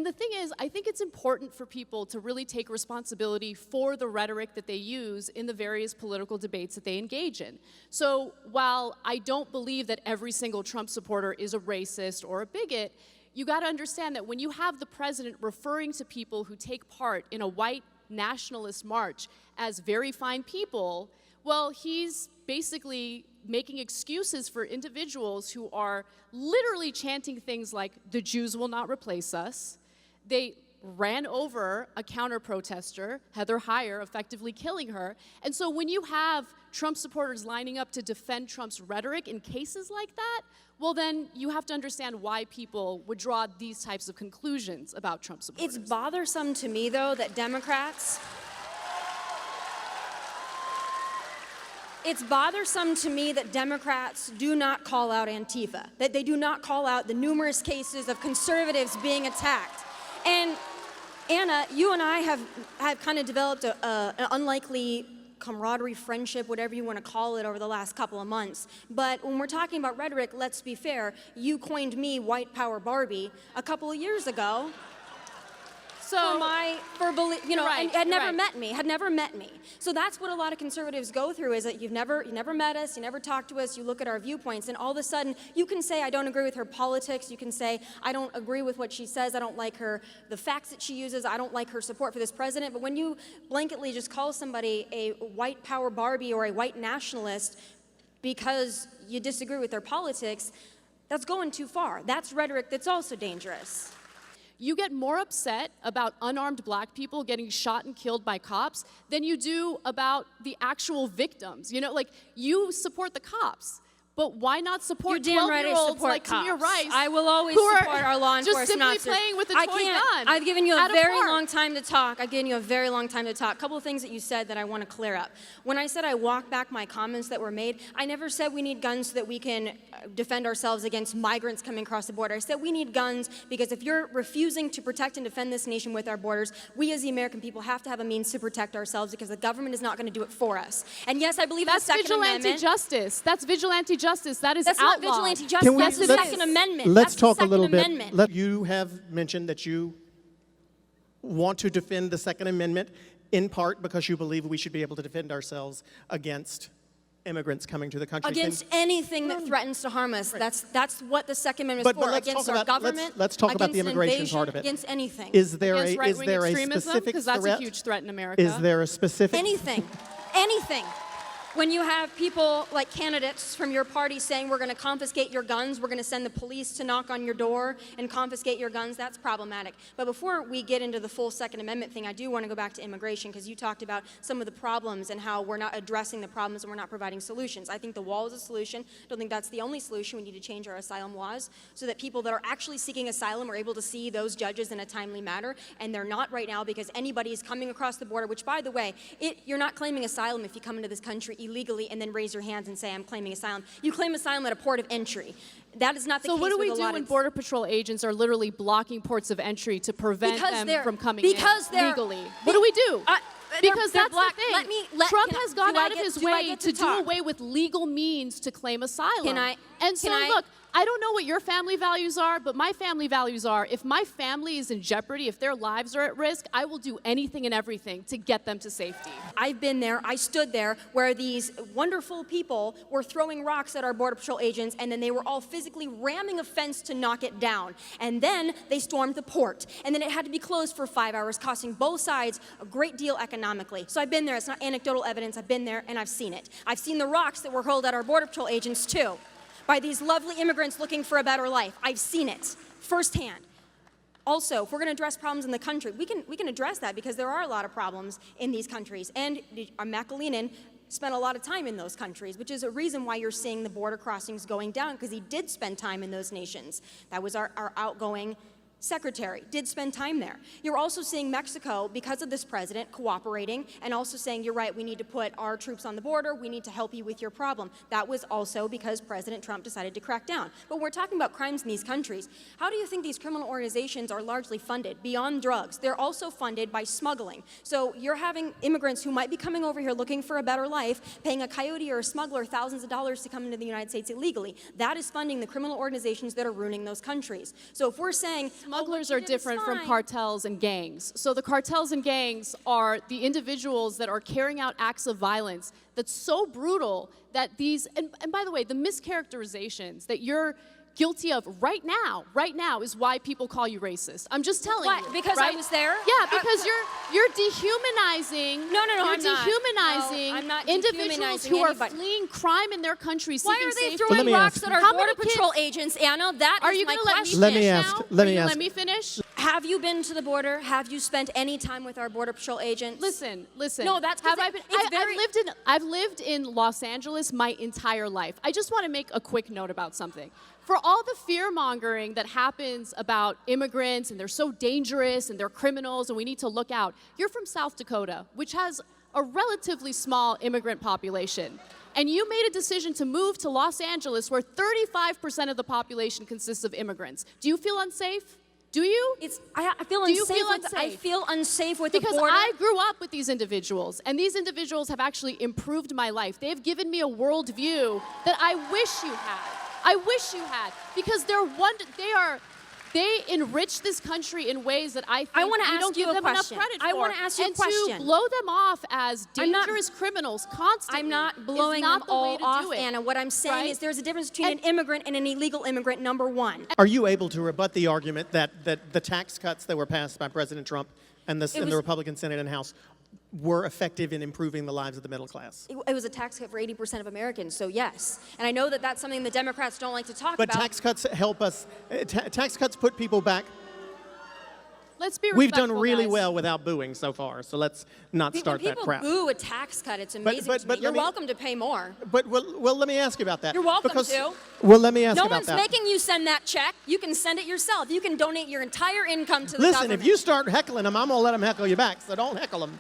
the thing is, I think it's important for people to really take responsibility for the rhetoric that they use in the various political debates that they engage in. So while I don't believe that every single Trump supporter is a racist or a bigot, you got to understand that when you have the president referring to people who take part in a white nationalist march as very fine people, well, he's basically making excuses for individuals who are literally chanting things like, the Jews will not replace us. They ran over a counter-protester, Heather Heyer, effectively killing her. And so when you have Trump supporters lining up to defend Trump's rhetoric in cases like that, well, then you have to understand why people would draw these types of conclusions about Trump supporters. It's bothersome to me, though, that Democrats... It's bothersome to me that Democrats do not call out Antifa, that they do not call out the numerous cases of conservatives being attacked. And Anna, you and I have kind of developed an unlikely camaraderie, friendship, whatever you want to call it, over the last couple of months. But when we're talking about rhetoric, let's be fair, you coined me white power Barbie a couple of years ago. So and had never met me. So that's what a lot of conservatives go through, is that you've never met us, you never talked to us, you look at our viewpoints, and all of a sudden you can say, I don't agree with her politics, you can say, I don't agree with what she says, I don't like the facts that she uses, I don't like her support for this president. But when you blanketly just call somebody a white power Barbie or a white nationalist because you disagree with their politics, that's going too far. That's rhetoric that's also dangerous. You get more upset about unarmed black people getting shot and killed by cops than you do about the actual victims. You know, like, you support the cops, but why not support 12-year-olds like Tamir Rice? I will always support our law enforcement just simply playing with a toy gun. I've given you a very long time to talk. I've given you a very long time to talk. A couple of things that you said that I want to clear up. When I said I walked back my comments that were made, I never said we need guns so that we can defend ourselves against migrants coming across the border. I said we need guns because if you're refusing to protect and defend this nation with our borders, we as the American people have to have a means to protect ourselves, because the government is not going to do it for us. And yes, I believe in the Second Amendment. That's vigilante justice. That's vigilante justice. That is That's outlawed. not vigilante justice. That's the Second Amendment. Let's That's talk the a little Second bit. Amendment. You have mentioned that you want to defend the Second Amendment in part because you believe we should be able to defend ourselves against immigrants coming to the country. Against anything that threatens to harm us. Right. That's what the Second Amendment is for. Against our government. Let's talk about the immigration part of it. Against anything. Is there a extremism? specific Because that's a huge threat in America. Is there a specific anything? Anything. When you have people like candidates from your party saying we're going to confiscate your guns, we're going to send the police to knock on your door and confiscate your guns, that's problematic. But before we get into the full Second Amendment thing, I do want to go back to immigration, because you talked about some of the problems and how we're not addressing the problems and we're not providing solutions. I think the wall is a solution. I don't think that's the only solution. We need to change our asylum laws so that people that are actually seeking asylum are able to see those judges in a timely manner, and they're not right now, because anybody is coming across the border, which, by the way, you're not claiming asylum if you come into this country illegally and then raise your hands and say, I'm claiming asylum. You claim asylum at a port of entry. That is not the case. So what do we do when Border Patrol agents are literally blocking ports of entry to prevent them from coming in legally? What do we do? Because that's the thing. Trump has gone out of his way to do away with legal means to claim asylum. Look, I don't know what your family values are, but my family values are, if my family is in jeopardy, if their lives are at risk, I will do anything and everything to get them to safety. I've been there, I stood there, where these wonderful people were throwing rocks at our Border Patrol agents, and then they were all physically ramming a fence to knock it down. And then they stormed the port. And then it had to be closed for 5 hours, costing both sides a great deal economically. So I've been there. It's not anecdotal evidence. I've been there, and I've seen it. I've seen the rocks that were hurled at our Border Patrol agents, too, by these lovely immigrants looking for a better life. I've seen it firsthand. Also, if we're going to address problems in the country, we can address that, because there are a lot of problems in these countries. And Makalinin spent a lot of time in those countries, which is a reason why you're seeing the border crossings going down, because he did spend time in those nations. That was our outgoing secretary, did spend time there. You're also seeing Mexico, because of this president, cooperating and also saying, you're right, we need to put our troops on the border, we need to help you with your problem. That was also because President Trump decided to crack down. But when we're talking about crimes in these countries, how do you think these criminal organizations are largely funded? Beyond drugs, they're also funded by smuggling. So you're having immigrants who might be coming over here looking for a better life, paying a coyote or a smuggler thousands of dollars to come into the United States illegally. That is funding the criminal organizations that are ruining those countries. So if we're saying Smugglers what are you did is different from fine. cartels and gangs. So the cartels and gangs are the individuals that are carrying out acts of violence that's so brutal that these, and by the way, the mischaracterizations that you're guilty of right now is why people call you racist. I'm just telling Why? you. Because right? I was there? Yeah, because you're dehumanizing. No, you're I'm not. dehumanizing No, I'm not individuals dehumanizing who are anybody. fleeing crime in their country, Why seeking are they safety. Well, let throwing me rocks ask- at our How Border many Patrol kids- agents, Anna? That Are is you my going to let me question. Let me finish ask- now? let Are me you ask- let me finish? Have you been to the border? Have you spent any time with our Border Patrol agents? Listen. No, that's 'cause have I been? it's very- I've lived in Los Angeles my entire life. I just want to make a quick note about something. For all the fear mongering that happens about immigrants and they're so dangerous and they're criminals and we need to look out, you're from South Dakota, which has a relatively small immigrant population. And you made a decision to move to Los Angeles where 35% of the population consists of immigrants. Do you feel unsafe? Do you? I feel Do you unsafe. feel I unsafe? feel unsafe with Because the border. I grew up with these individuals, and these individuals have actually improved my life. They've given me a worldview that I wish you had. I wish you had, because they enrich this country in ways that I think I wanna we ask don't you give a them enough question. credit for. I wanna ask you a and question. to blow them off as I'm not- dangerous criminals constantly I'm not blowing is not them the way all to off, do it, Anna. What I'm saying right? is there's a difference between And- an immigrant and an illegal immigrant, number one. Are you able to rebut the argument that the tax cuts that were passed by President Trump and the was- Republican Senate and House were effective in improving the lives of the middle class? It was a tax cut for 80% of Americans, so yes. And I know that that's something the Democrats don't like to talk But about. tax cuts help us. Tax cuts put people back. Let's be We've respectful, done really guys. well without booing so far, so let's not start when that people crap. boo a tax cut, it's amazing but to me. let You're me- welcome to pay more. But well, let me ask you about that. You're welcome because, to. Well, let me ask No about one's that. making you send that check. You can send it yourself. You can donate your entire income to the Listen, government. if you start heckling them, I'm gonna let them heckle you back. So don't heckle them.